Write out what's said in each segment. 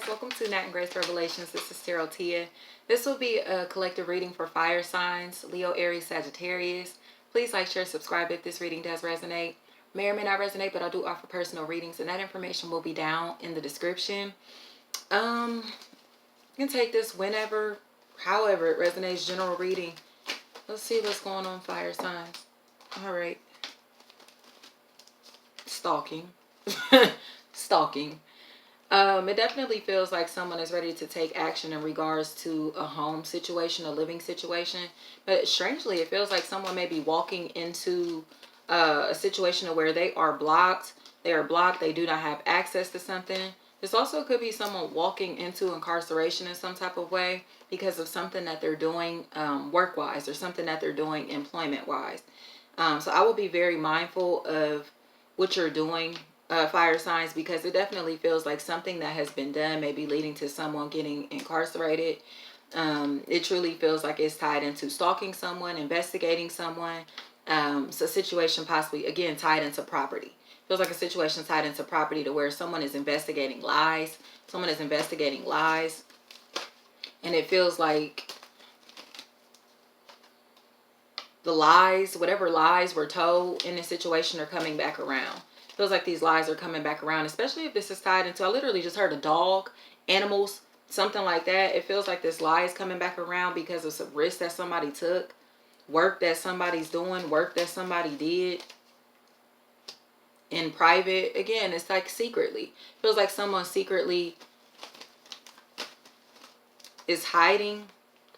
welcome to Nat and Grace Revelations. This is Tarot Tia. This will be a collective reading for fire signs, Leo, Aries, Sagittarius. Please like, share, subscribe if this reading does resonate. May or may not resonate, but I do offer personal readings, and that information will be down in the description. You can take this whenever, however it resonates. General reading. Let's see what's going on, fire signs. All right. Stalking. Stalking. It definitely feels like someone is ready to take action in regards to a home situation, a living situation. But strangely, it feels like someone may be walking into a situation where they are blocked. They are blocked. They do not have access to something. This also could be someone walking into incarceration in some type of way because of something that they're doing work-wise or something that they're doing employment-wise. So I will be very mindful of what you're doing, fire signs, because it definitely feels like something that has been done may be leading to someone getting incarcerated. It truly feels like it's tied into stalking someone, investigating someone. So a situation possibly, again, tied into property. Feels like a situation tied into property to where someone is investigating lies. Someone is investigating lies. And it feels like the lies, whatever lies were told in this situation, are coming back around. Feels like these lies are coming back around, especially if this is tied into, I literally just heard a dog, animals, something like that. It feels like this lie is coming back around because of some risk that somebody took, work that somebody's doing, work that somebody did in private. Again, it's like secretly. Feels like someone secretly is hiding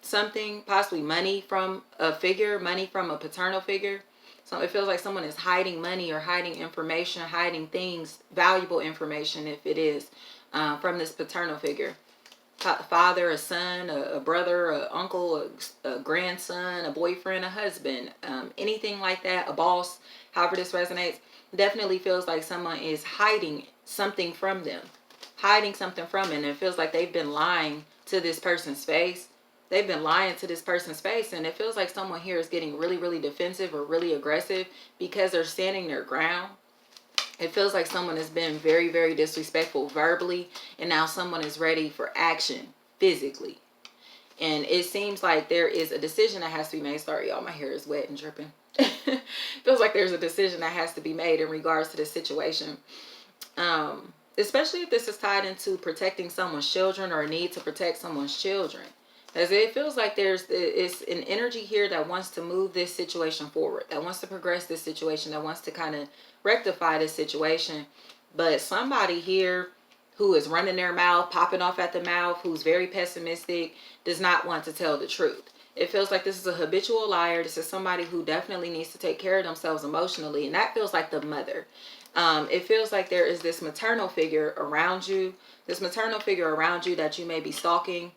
something, possibly money from a figure, money from a paternal figure. So it feels like someone is hiding money or hiding information, hiding things, valuable information if it is, from this paternal figure. Father, a son, a brother, a uncle, a grandson, a boyfriend, a husband, anything like that, a boss, however this resonates. Definitely feels like someone is hiding something from them. Hiding something from them. And it feels like they've been lying to this person's face. They've been lying to this person's face, and it feels like someone here is getting really, really defensive or really aggressive because they're standing their ground. It feels like someone has been very, very disrespectful verbally, and now someone is ready for action physically. And it seems like there is a decision that has to be made. Sorry, y'all, my hair is wet and dripping. Feels like there's a decision that has to be made in regards to this situation. Especially if this is tied into protecting someone's children or a need to protect someone's children. As it feels like it's an energy here that wants to move this situation forward, that wants to progress this situation, that wants to kind of rectify this situation. But somebody here who is running their mouth, popping off at the mouth, who's very pessimistic, does not want to tell the truth. It feels like this is a habitual liar. This is somebody who definitely needs to take care of themselves emotionally. And that feels like the mother. It feels like there is this maternal figure around you. This maternal figure around you that you may be stalking.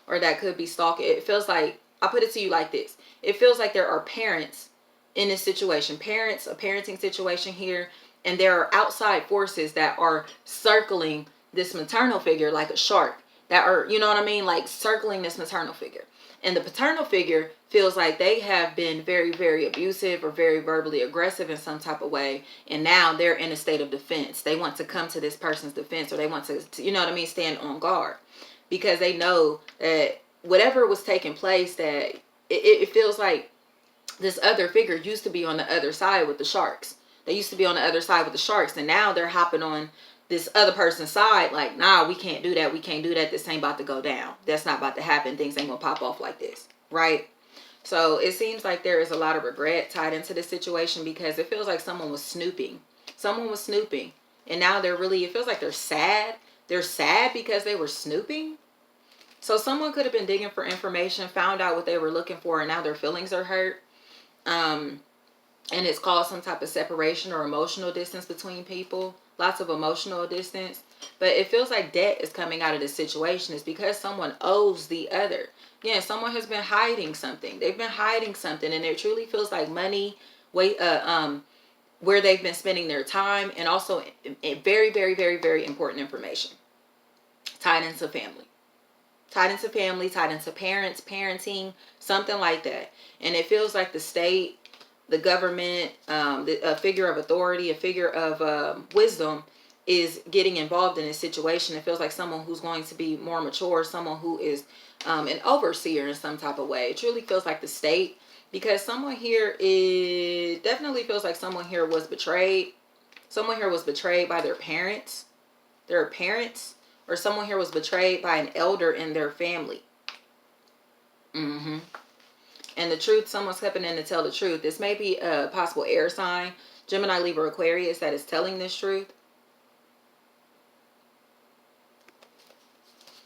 Or that could be stalking. It feels like, I'll put it to you like this. It feels like there are parents in this situation. Parents, a parenting situation here. And there are outside forces that are circling this maternal figure like a shark. That are, you know what I mean? Like circling this maternal figure. And the paternal figure feels like they have been very, very abusive or very verbally aggressive in some type of way. And now they're in a state of defense. They want to come to this person's defense, or they want to, you know what I mean, stand on guard. Because they know that whatever was taking place, that it feels like this other figure used to be on the other side with the sharks. They used to be on the other side with the sharks. And now they're hopping on this other person's side. Like, nah, we can't do that. We can't do that. This ain't about to go down. That's not about to happen. Things ain't going to pop off like this. Right? So it seems like there is a lot of regret tied into this situation because it feels like someone was snooping. Someone was snooping. And now they're really, it feels like they're sad. They're sad because they were snooping. So someone could have been digging for information, found out what they were looking for, and now their feelings are hurt. And it's caused some type of separation or emotional distance between people. Lots of emotional distance. But it feels like debt is coming out of this situation. It's because someone owes the other. Again, someone has been hiding something. They've been hiding something, and it truly feels like money, where they've been spending their time, and also very, very, very, very important information tied into family. Tied into family, tied into parents, parenting, something like that. And it feels like the state, the government, a figure of authority, a figure of wisdom is getting involved in this situation. It feels like someone who's going to be more mature, someone who is an overseer in some type of way. It truly feels like the state, because someone here, it definitely feels like someone here was betrayed. Someone here was betrayed by their parents, or someone here was betrayed by an elder in their family. And the truth, someone's stepping in to tell the truth. This may be a possible air sign, Gemini, Libra, Aquarius, that is telling this truth.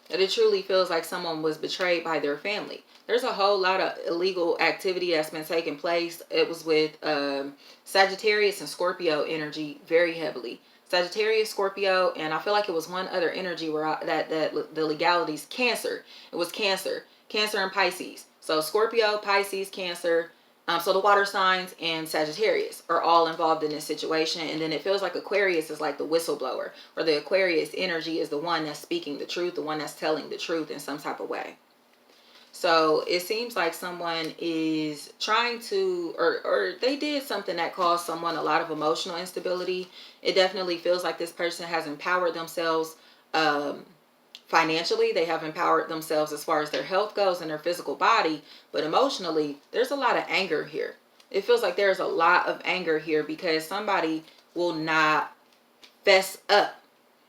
That it truly feels like someone was betrayed by their family. There's a whole lot of illegal activity that's been taking place. It was with Sagittarius and Scorpio energy very heavily. Sagittarius, Scorpio, and I feel like it was one other energy where that the legalities, Cancer. It was Cancer and Pisces. So Scorpio, Pisces, Cancer. So the water signs and Sagittarius are all involved in this situation. And then it feels like Aquarius is like the whistleblower, or the Aquarius energy is the one that's speaking the truth, the one that's telling the truth in some type of way. So it seems like someone is trying to, or they did something that caused someone a lot of emotional instability. It definitely feels like this person has empowered themselves financially. They have empowered themselves as far as their health goes and their physical body, but emotionally there's a lot of anger here. It feels like there's a lot of anger here because somebody will not fess up.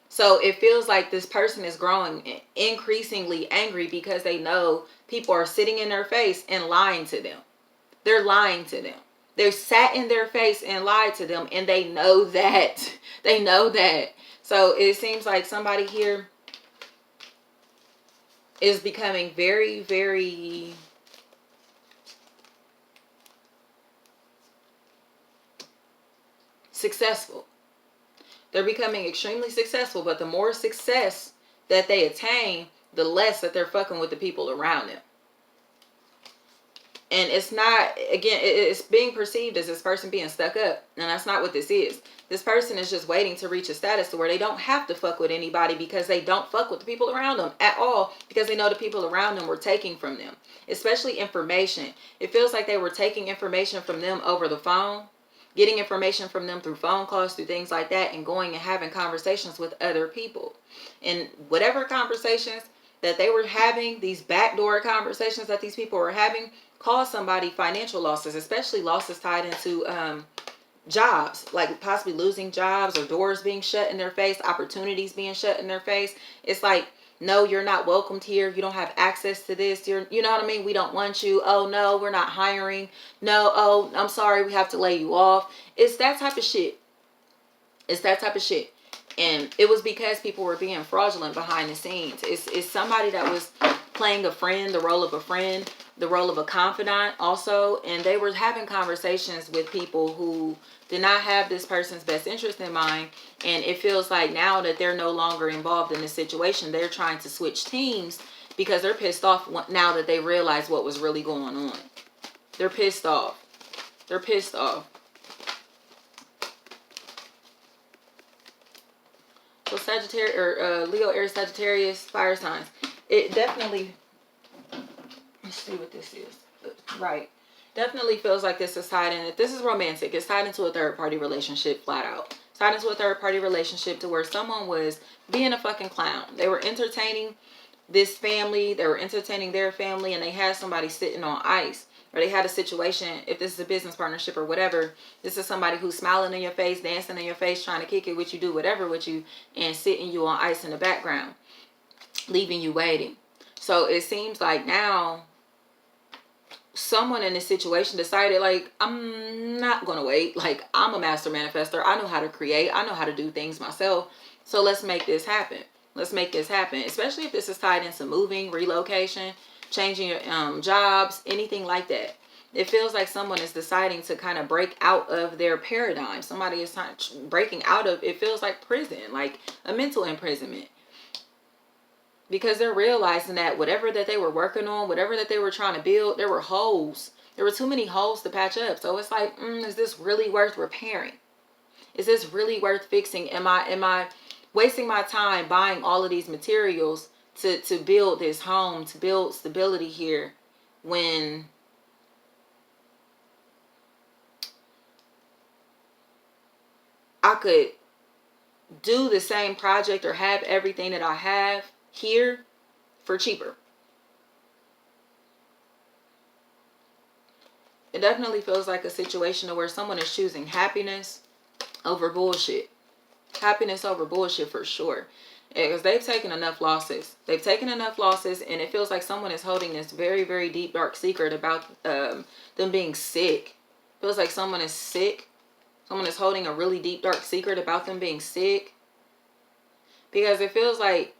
So it feels like this person is growing increasingly angry because they know people are sitting in their face and lying to them. They're lying to them. They sat in their face and lied to them, and they know that. They know that. So it seems like somebody here is becoming very, very successful. They're becoming extremely successful, but the more success that they attain, the less that they're fucking with the people around them. And it's not, again, it's being perceived as this person being stuck up. And that's not what this is. This person is just waiting to reach a status to where they don't have to fuck with anybody, because they don't fuck with the people around them at all, because they know the people around them were taking from them, especially information. It feels like they were taking information from them over the phone, getting information from them through phone calls, through things like that, and going and having conversations with other people. And whatever conversations that they were having, these backdoor conversations that these people were having, caused somebody financial losses, especially losses tied into jobs, like possibly losing jobs or doors being shut in their face, opportunities being shut in their face. It's like, no, you're not welcomed here. You don't have access to this. You know what I mean? We don't want you. Oh, no, we're not hiring. No, oh, I'm sorry, we have to lay you off. It's that type of shit. It's that type of shit. And it was because people were being fraudulent behind the scenes. It's somebody that was playing a friend, the role of a friend, the role of a confidant also. And they were having conversations with people who did not have this person's best interest in mind. And it feels like now that they're no longer involved in this situation, they're trying to switch teams because they're pissed off now that they realize what was really going on. They're pissed off. They're pissed off. So Sagittarius, or Leo, Aries, Sagittarius, fire signs. It definitely, let's see what this is. Right. Definitely feels like this is tied in. If this is romantic, it's tied into a third party relationship flat out. It's tied into a third party relationship to where someone was being a fucking clown. They were entertaining this family. They were entertaining their family, and they had somebody sitting on ice. Or they had a situation, if this is a business partnership or whatever, this is somebody who's smiling in your face, dancing in your face, trying to kick it with you, do whatever with you, and sitting you on ice in the background, leaving you waiting. So it seems like now someone in this situation decided, like, I'm not going to wait. Like, I'm a master manifestor. I know how to create. I know how to do things myself. So let's make this happen. Let's make this happen. Especially if this is tied into moving, relocation, changing your jobs, anything like that. It feels like someone is deciding to kind of break out of their paradigm. Somebody is breaking out of, it feels like prison, like a mental imprisonment. Because they're realizing that whatever that they were working on, whatever that they were trying to build, there were holes. There were too many holes to patch up. So it's like, is this really worth repairing? Is this really worth fixing? Am I wasting my time buying all of these materials to build this home, to build stability here, when I could do the same project or have everything that I have here for cheaper. It definitely feels like a situation where someone is choosing happiness over bullshit. Happiness over bullshit for sure. Because they've taken enough losses. They've taken enough losses, and it feels like someone is holding this very, very deep, dark secret about them being sick. Feels like someone is sick. Someone is holding a really deep, dark secret about them being sick. Because it feels like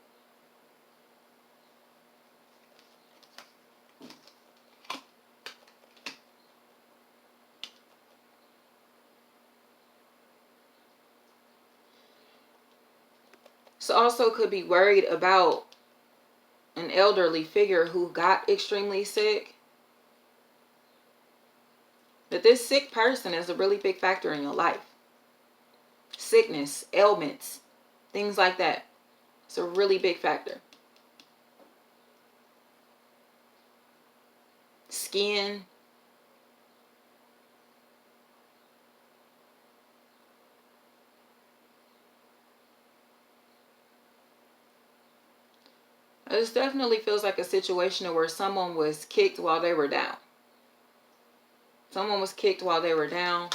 so also could be worried about an elderly figure who got extremely sick. But this sick person is a really big factor in your life. Sickness, ailments, things like that. It's a really big factor. Skin. This definitely feels like a situation where someone was kicked while they were down. Someone was kicked while they were down.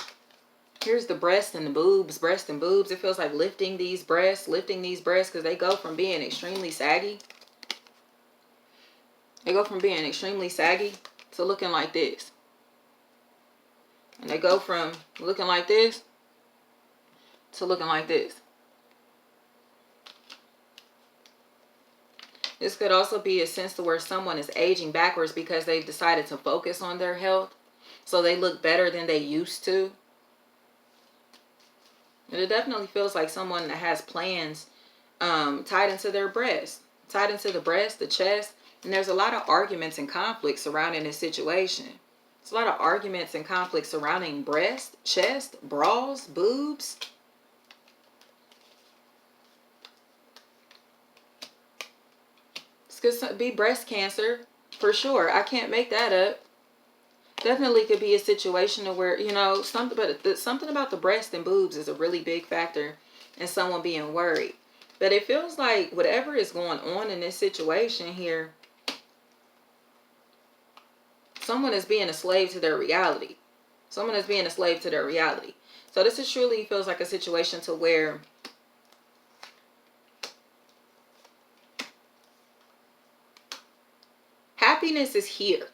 Here's the breast and the boobs, breast and boobs. It feels like lifting these breasts because they go from being extremely saggy. They go from being extremely saggy to looking like this. And they go from looking like this to looking like this. This could also be a sense to where someone is aging backwards because they've decided to focus on their health. So they look better than they used to. And it definitely feels like someone that has plans tied into their breast. Tied into the breast, the chest. And there's a lot of arguments and conflicts surrounding this situation. There's a lot of arguments and conflicts surrounding breast, chest, bras, boobs. This could be breast cancer for sure. I can't make that up. Definitely could be a situation where, you know, something about the breast and boobs is a really big factor in someone being worried. But it feels like whatever is going on in this situation here, someone is being a slave to their reality. Someone is being a slave to their reality. So this is truly feels like a situation to where happiness is here.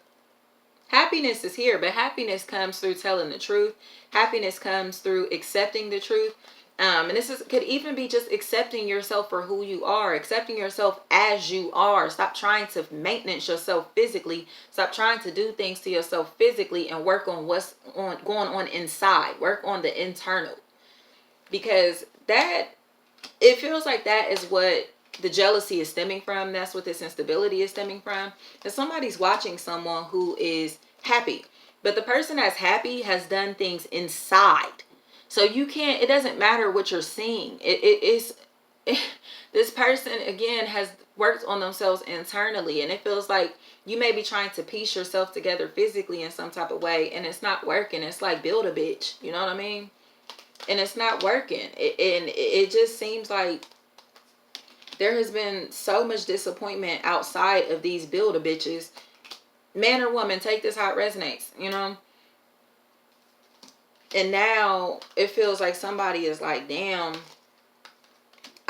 Happiness is here, but happiness comes through telling the truth. Happiness comes through accepting the truth. And could even be just accepting yourself for who you are, accepting yourself as you are. Stop trying to maintenance yourself physically. Stop trying to do things to yourself physically and work on what's going on inside. Work on the internal. Because it feels like that is what the jealousy is stemming from. That's what this instability is stemming from. That somebody's watching someone who is happy. But the person that's happy has done things inside. So you can't, it doesn't matter what you're seeing. This person, again, has worked on themselves internally. And it feels like you may be trying to piece yourself together physically in some type of way. And it's not working. It's like build a bitch. You know what I mean? And it's not working. It just seems like there has been so much disappointment outside of these build a bitches. Man or woman, take this how it resonates, you know? And now it feels like somebody is like, damn,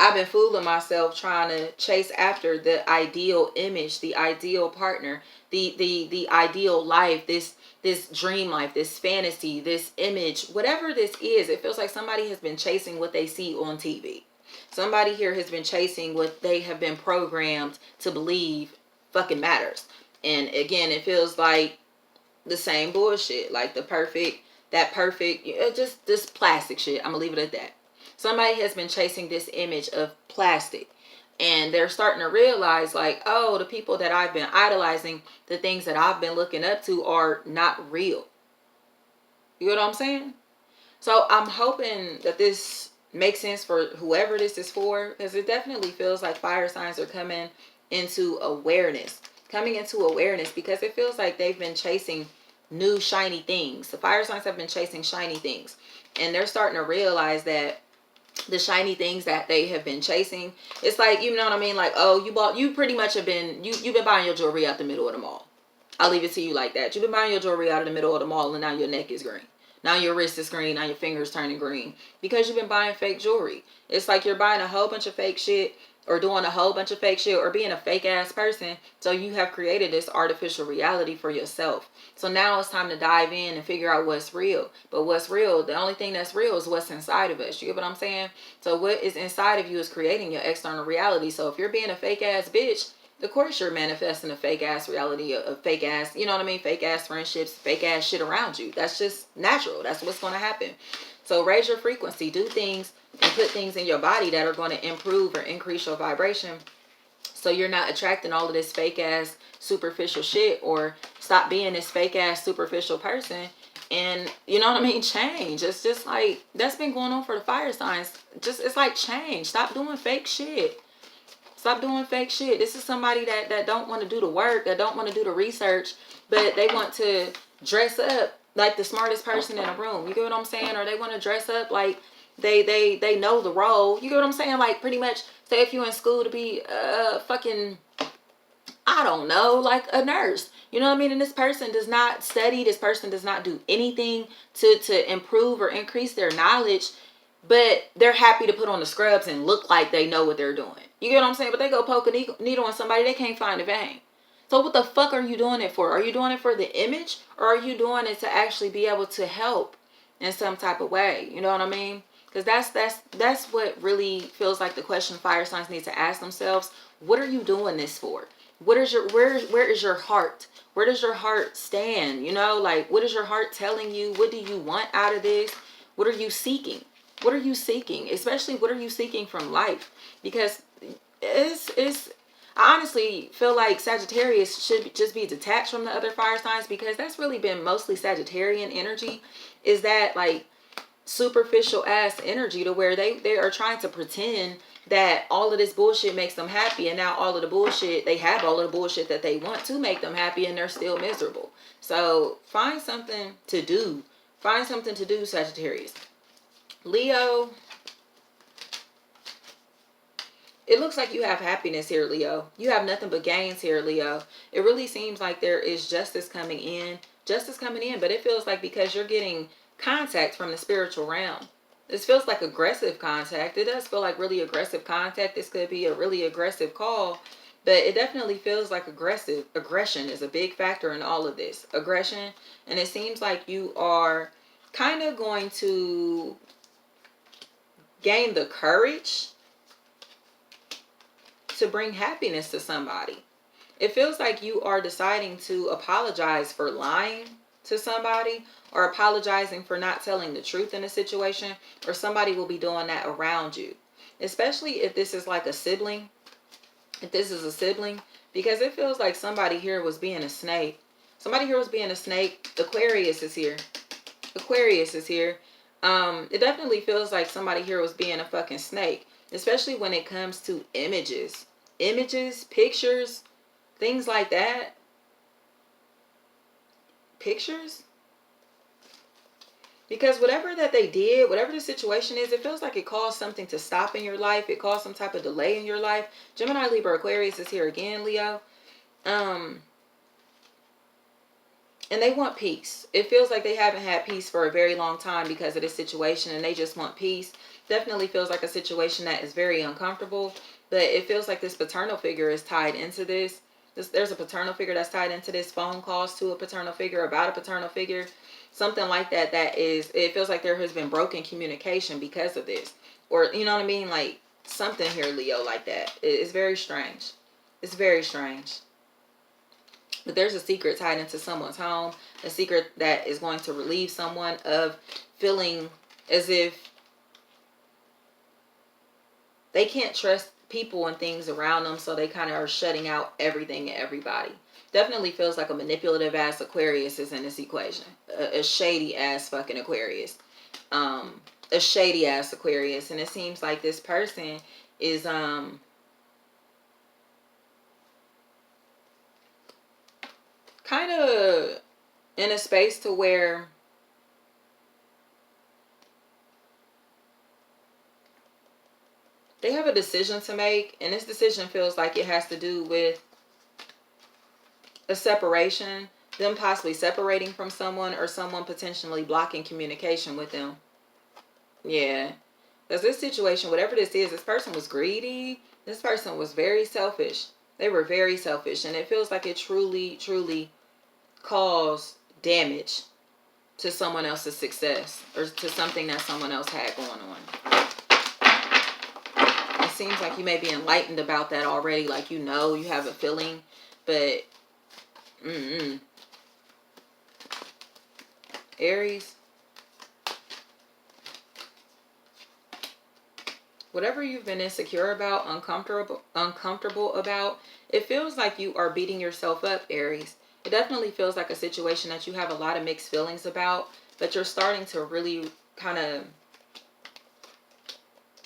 I've been fooling myself trying to chase after the ideal image, the ideal partner, the ideal life, this dream life, this fantasy, this image, whatever this is. It feels like somebody has been chasing what they see on TV. Somebody here has been chasing what they have been programmed to believe fucking matters. And again, it feels like the same bullshit, like just this plastic shit. I'm gonna leave it at that. Somebody has been chasing this image of plastic, and they're starting to realize like, oh, the people that I've been idolizing, the things that I've been looking up to are not real. You know what I'm saying? So I'm hoping that this makes sense for whoever this is for, because it definitely feels like fire signs are coming into awareness, because it feels like they've been chasing new shiny things. The fire signs have been chasing shiny things, and they're starting to realize that the shiny things that they have been chasing. It's like, you know what I mean? Like, oh, you pretty much have been, you've been buying your jewelry out the middle of the mall. I'll leave it to you like that. You've been buying your jewelry out of the middle of the mall, and now your neck is green. Now your wrist is green. Now your fingers turning green because you've been buying fake jewelry. It's like you're buying a whole bunch of fake shit, or doing a whole bunch of fake shit, or being a fake ass person. So you have created this artificial reality for yourself. So now it's time to dive in and figure out what's real. But what's real, the only thing that's real is what's inside of us. You get what I'm saying? So what is inside of you is creating your external reality. So if you're being a fake ass bitch, of course you're manifesting a fake ass reality, a fake ass, you know what I mean? Fake ass friendships, fake ass shit around you. That's just natural. That's what's going to happen. So raise your frequency, do things and put things in your body that are going to improve or increase your vibration. So you're not attracting all of this fake ass superficial shit, or stop being this fake ass superficial person. And you know what I mean? Change. It's just like, that's been going on for the fire signs. Just, it's like, change. Stop doing fake shit. Stop doing fake shit. This is somebody that don't want to do the work, that don't want to do the research, but they want to dress up like the smartest person in a room. You get what I'm saying? Or they want to dress up like they know the role. You get what I'm saying? Like, pretty much, say if you're in school to be fucking, I don't know, like a nurse. You know what I mean? And this person does not study. This person does not do anything to improve or increase their knowledge. But they're happy to put on the scrubs and look like they know what they're doing. You get what I'm saying? But they go poke a needle on somebody, they can't find a vein. So what the fuck are you doing it for? Are you doing it for the image? Or are you doing it to actually be able to help in some type of way? You know what I mean? Because that's what really feels like the question fire signs need to ask themselves. What are you doing this for? What is your, where is your heart? Where does your heart stand? You know, like, what is your heart telling you? What do you want out of this? What are you seeking? What are you seeking? Especially, what are you seeking from life? Because I honestly feel like Sagittarius should just be detached from the other fire signs, because that's really been mostly Sagittarian energy, is that like superficial ass energy, to where they are trying to pretend that all of this bullshit makes them happy, and now all of the bullshit, they have all of the bullshit that they want to make them happy, and they're still miserable. So find something to do. Find something to do, Sagittarius. Leo, it looks like you have happiness here, Leo. You have nothing but gains here, Leo. It really seems like there is justice coming in. Justice coming in, but it feels like because you're getting contact from the spiritual realm. This feels like aggressive contact. It does feel like really aggressive contact. This could be a really aggressive call, but it definitely feels like aggressive. Aggression is a big factor in all of this. Aggression. And it seems like you are kind of going to gain the courage to bring happiness to somebody. It feels like you are deciding to apologize for lying to somebody, or apologizing for not telling the truth in a situation, or somebody will be doing that around you. Especially if this is like a sibling. If this is a sibling, because it feels like somebody here was being a snake. Somebody here was being a snake. Aquarius is here. Aquarius is here. It definitely feels like somebody here was being a fucking snake, especially when it comes to images, pictures, things like that. Pictures, because whatever that they did, whatever the situation is, it feels like it caused something to stop in your life. It caused some type of delay in your life. Gemini, Libra, Aquarius is here again, Leo. And they want peace. It feels like they haven't had peace for a very long time because of this situation, and they just want peace. Definitely feels like a situation that is very uncomfortable, but it feels like this paternal figure is tied into this. There's a paternal figure that's tied into this. Phone calls to a paternal figure, about a paternal figure, something like that. That is, it feels like there has been broken communication because of this, or you know what I mean, like something here, Leo, like that. It's very strange. It's very strange. But there's a secret tied into someone's home, a secret that is going to relieve someone of feeling as if they can't trust people and things around them, so they kind of are shutting out everything and everybody. Definitely feels like a manipulative ass Aquarius is in this equation. A shady ass fucking Aquarius. A shady ass Aquarius. And it seems like this person is kind of in a space to where They have a decision to make, and this decision feels like it has to do with a separation, them possibly separating from someone, or someone potentially blocking communication with them. Yeah. Because this situation, whatever this is, this person was greedy. This person was very selfish. They were very selfish. And it feels like it truly, truly caused damage to someone else's success, or to something that someone else had going on. It seems like you may be enlightened about that already. Like, you know, you have a feeling. But, Aries, whatever you've been insecure about, uncomfortable about, it feels like you are beating yourself up, Aries. It definitely feels like a situation that you have a lot of mixed feelings about, but you're starting to really kind of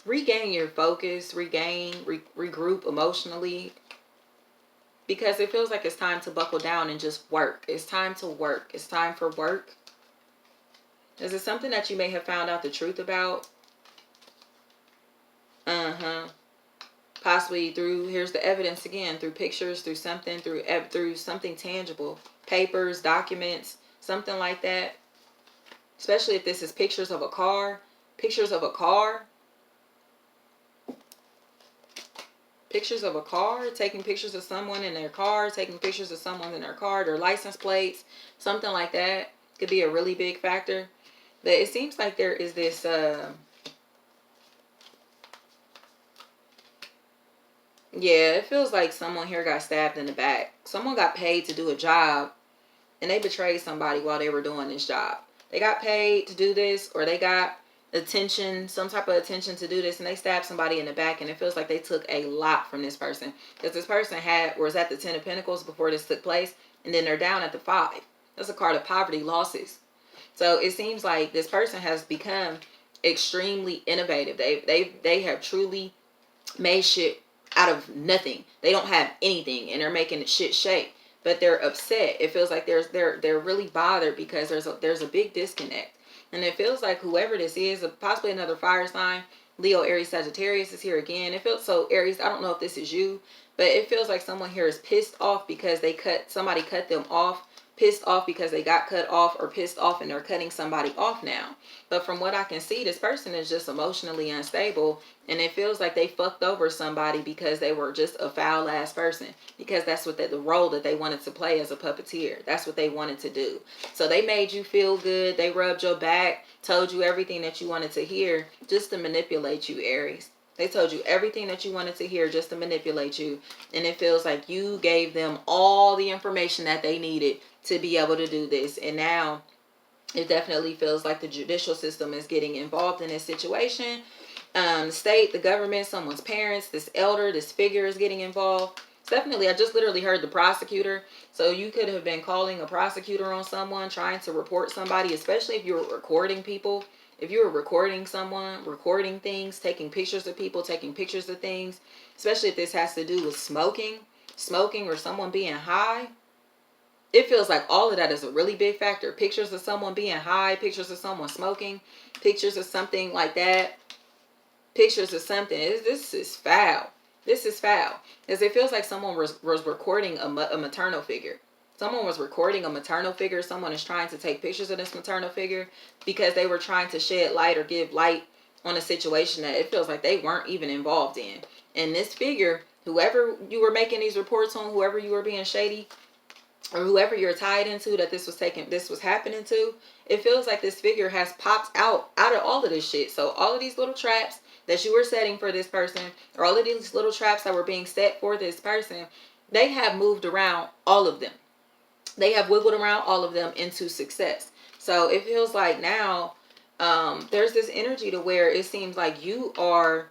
regain your focus, regroup emotionally, because it feels like it's time to buckle down and just work. It's time to work. It's time for work. Is it something that you may have found out the truth about? Possibly through, here's the evidence again, through pictures, through something, through something tangible, papers, documents, something like that. Especially if this is pictures of a car, pictures of a car, taking pictures of someone in their car, taking pictures of someone in their car, their license plates, something like that could be a really big factor. But it seems like there is this yeah, it feels like someone here got stabbed in the back. Someone got paid to do a job, and they betrayed somebody while they were doing this job. They got paid to do this, or they got attention, some type of attention to do this, and they stabbed somebody in the back, and it feels like they took a lot from this person. Because this person was at the 10 of Pentacles before this took place, and then they're down at the 5. That's a card of poverty, losses. So it seems like this person has become extremely innovative. They have truly made shit out of nothing. They don't have anything, and they're making shit shake. But they're upset. It feels like they're really bothered because there's a big disconnect. And it feels like whoever this is, possibly another fire sign, Leo, Aries, Sagittarius is here again. It feels so, Aries, I don't know if this is you, but it feels like someone here is pissed off because somebody cut them off, pissed off because they got cut off, or pissed off and they're cutting somebody off now. But from what I can see, this person is just emotionally unstable, and it feels like they fucked over somebody because they were just a foul ass person, because that's what the role that they wanted to play as a puppeteer. That's what they wanted to do. So they made you feel good. They rubbed your back, told you everything that you wanted to hear just to manipulate you, Aries. They told you everything that you wanted to hear just to manipulate you. And it feels like you gave them all the information that they needed to be able to do this. And now it definitely feels like the judicial system is getting involved in this situation. State, the government, someone's parents, this elder, this figure is getting involved. It's definitely, I just literally heard the prosecutor. So you could have been calling a prosecutor on someone, trying to report somebody, especially if you were recording people. If you were recording someone, recording things, taking pictures of people, taking pictures of things, especially if this has to do with smoking or someone being high. It feels like all of that is a really big factor. Pictures of someone being high, pictures of someone smoking, pictures of something like that, pictures of something. This is foul. This is foul. Because it feels like someone was recording a maternal figure. Someone was recording a maternal figure. Someone is trying to take pictures of this maternal figure because they were trying to shed light or give light on a situation that it feels like they weren't even involved in. And this figure, whoever you were making these reports on, whoever you were being shady, or whoever you're tied into that this was happening to, it feels like this figure has popped out of all of this shit. So all of these little traps that you were setting for this person, or all of these little traps that were being set for this person, they have moved around all of them. They have wiggled around all of them into success. So it feels like now there's this energy to where it seems like you are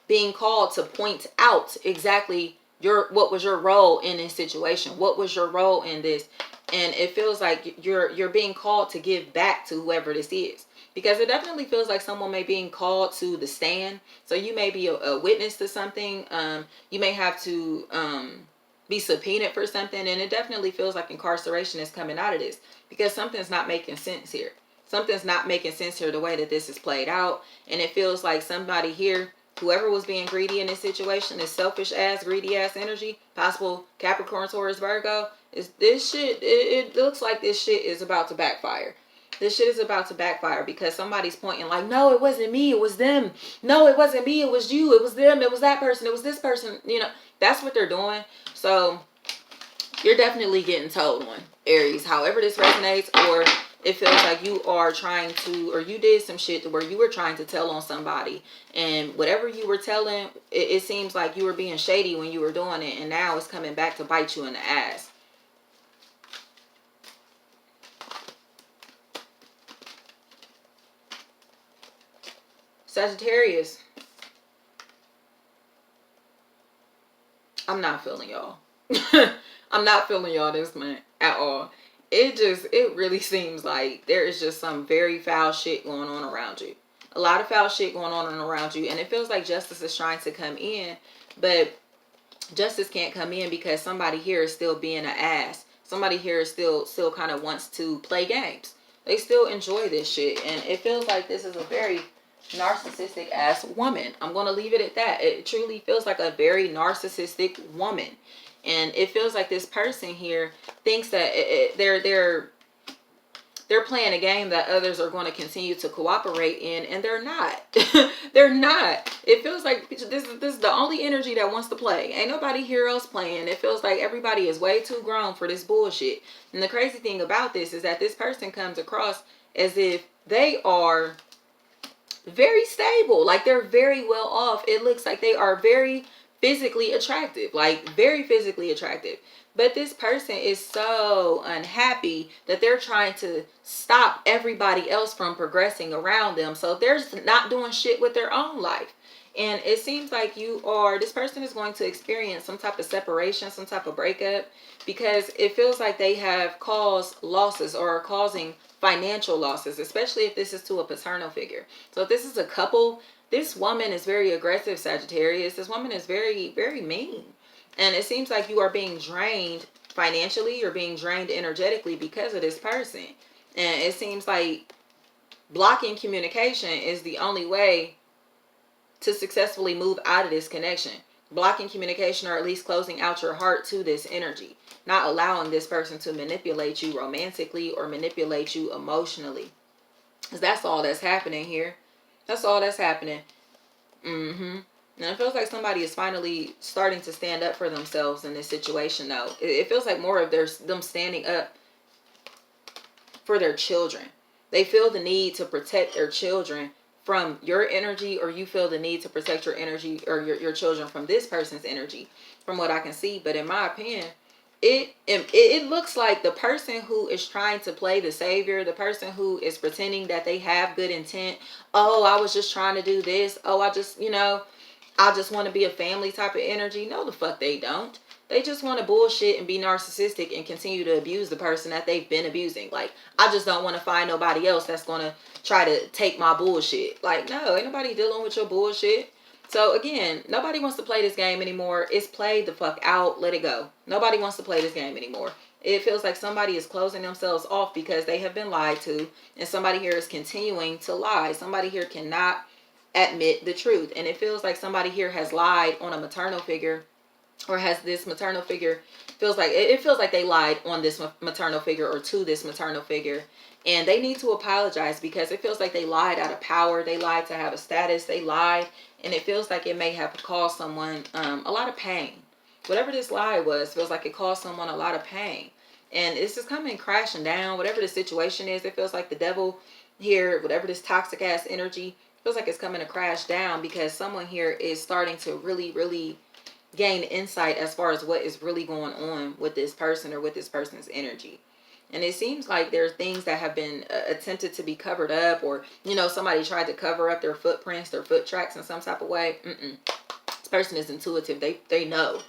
being called to point out exactly what was your role in this situation. What was your role in this? And it feels like you're being called to give back to whoever this is. Because it definitely feels like someone may be being called to the stand. So you may be a witness to something. You may have to be subpoenaed for something. And it definitely feels like incarceration is coming out of this. Because something's not making sense here. Something's not making sense here the way that this is played out. And it feels like somebody here Whoever was being greedy in this situation, this selfish ass, greedy ass energy, possible Capricorn, Taurus, Virgo, is this shit, it looks like this shit is about to backfire. This shit is about to backfire because somebody's pointing like, no, it wasn't me, it was them. No, it wasn't me, it was you, it was them, it was that person, it was this person. You know, that's what they're doing. So you're definitely getting told one, Aries. However this resonates, or it feels like you are trying to, or you did some shit to where you were trying to tell on somebody, and whatever you were telling, it seems like you were being shady when you were doing it, and now it's coming back to bite you in the ass. Sagittarius, I'm not feeling y'all. I'm not feeling y'all this month at all. It really seems like there is just some very foul shit going on around you. A lot of foul shit going on around you, and it feels like justice is trying to come in, but justice can't come in because somebody here is still being an ass. Somebody here is still kind of wants to play games. They still enjoy this shit, and it feels like this is a very narcissistic ass woman. I'm going to leave it at that. It truly feels like a very narcissistic woman. And it feels like this person here thinks that they're playing a game that others are going to continue to cooperate in, and they're not. They're not. It feels like this is the only energy that wants to play. Ain't nobody here else playing. It feels like everybody is way too grown for this bullshit. And the crazy thing about this is that this person comes across as if they are very stable, like they're very well off. It looks like they are very physically attractive, like very physically attractive. But this person is so unhappy that they're trying to stop everybody else from progressing around them. So they're not doing shit with their own life. And it seems like this person is going to experience some type of separation, some type of breakup, because it feels like they have caused losses or are causing financial losses, especially if this is to a paternal figure. So if this is a couple, this woman is very aggressive, Sagittarius. This woman is very, very mean. And it seems like you are being drained financially. You're being drained energetically because of this person. And it seems like blocking communication is the only way to successfully move out of this connection. Blocking communication, or at least closing out your heart to this energy. Not allowing this person to manipulate you romantically or manipulate you emotionally. Because that's all that's happening here. That's all that's happening. And it feels like somebody is finally starting to stand up for themselves in this situation, though. It feels like more of them standing up for their children. They feel the need to protect their children from your energy, or you feel the need to protect your energy or your children from this person's energy, from what I can see. But in my opinion, it looks like the person who is trying to play the savior, the person who is pretending that they have good intent. Oh, I was just trying to do this. Oh, I just want to be a family type of energy. No, the fuck they don't. They just want to bullshit and be narcissistic and continue to abuse the person that they've been abusing. Like, I just don't want to find nobody else that's going to try to take my bullshit. Like, no, ain't nobody dealing with your bullshit. So again, nobody wants to play this game anymore. It's played the fuck out. Let it go. Nobody wants to play this game anymore. It feels like somebody is closing themselves off because they have been lied to, and somebody here is continuing to lie. Somebody here cannot admit the truth, and it feels like somebody here has lied on a maternal figure, or has this maternal figure feels like they lied on this maternal figure or to this maternal figure, and they need to apologize because it feels like they lied out of power. They lied to have a status. They lied, and it feels like it may have caused someone a lot of pain. Whatever this lie was, feels like it caused someone a lot of pain, and it's just coming crashing down. Whatever the situation is, it feels like the devil here, whatever this toxic ass energy, feels like it's coming to crash down because someone here is starting to really, really gain insight as far as what is really going on with this person or with this person's energy. And it seems like there are things that have been attempted to be covered up, or somebody tried to cover up their footprints, their foot tracks in some type of way. This person is intuitive. They know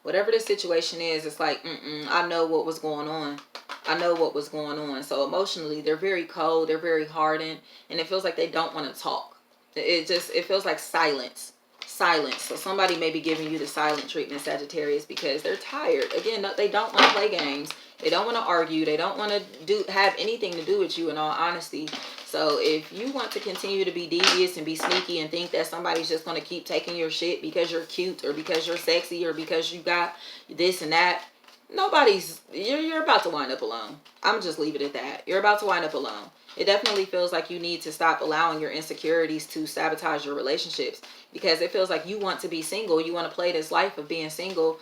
whatever the situation is. It's like I know what was going on. I know what was going on. So emotionally, they're very cold. They're very hardened, and it feels like they don't want to talk. It feels like silence. So somebody may be giving you the silent treatment, Sagittarius, because they're tired. Again, they don't want to play games. They don't want to argue. They don't want to have anything to do with you, in all honesty. So if you want to continue to be devious and be sneaky and think that somebody's just going to keep taking your shit because you're cute or because you're sexy or because you got this and that, you're about to wind up alone. I'm just leave it at that. You're about to wind up alone. It definitely feels like you need to stop allowing your insecurities to sabotage your relationships, because it feels like you want to be single. You want to play this life of being single.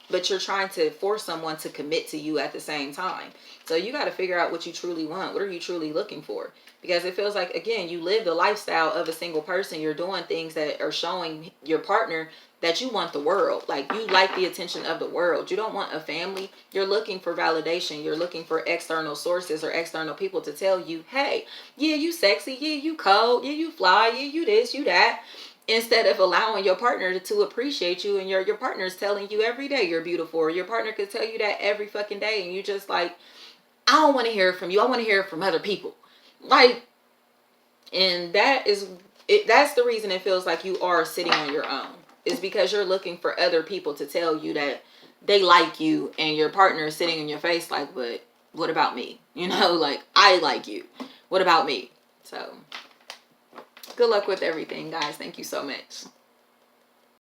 But you're trying to force someone to commit to you at the same time. So you got to figure out what you truly want. What are you truly looking for? Because it feels like, again, you live the lifestyle of a single person. You're doing things that are showing your partner that you want the world. Like, you like the attention of the world. You don't want a family. You're looking for validation. You're looking for external sources or external people to tell you, hey, yeah, you sexy. Yeah, you cold. Yeah, you fly. Yeah, you this, you that. Instead of allowing your partner to appreciate you, and your partner's telling you every day you're beautiful, or your partner could tell you that every fucking day, and you just like, I don't want to hear it from you. I want to hear it from other people. Like, and that's the reason it feels like you are sitting on your own. Is because you're looking for other people to tell you that they like you, and your partner is sitting in your face like, but what about me? You know, like, I like you. What about me? So, good luck with everything, guys. Thank you so much.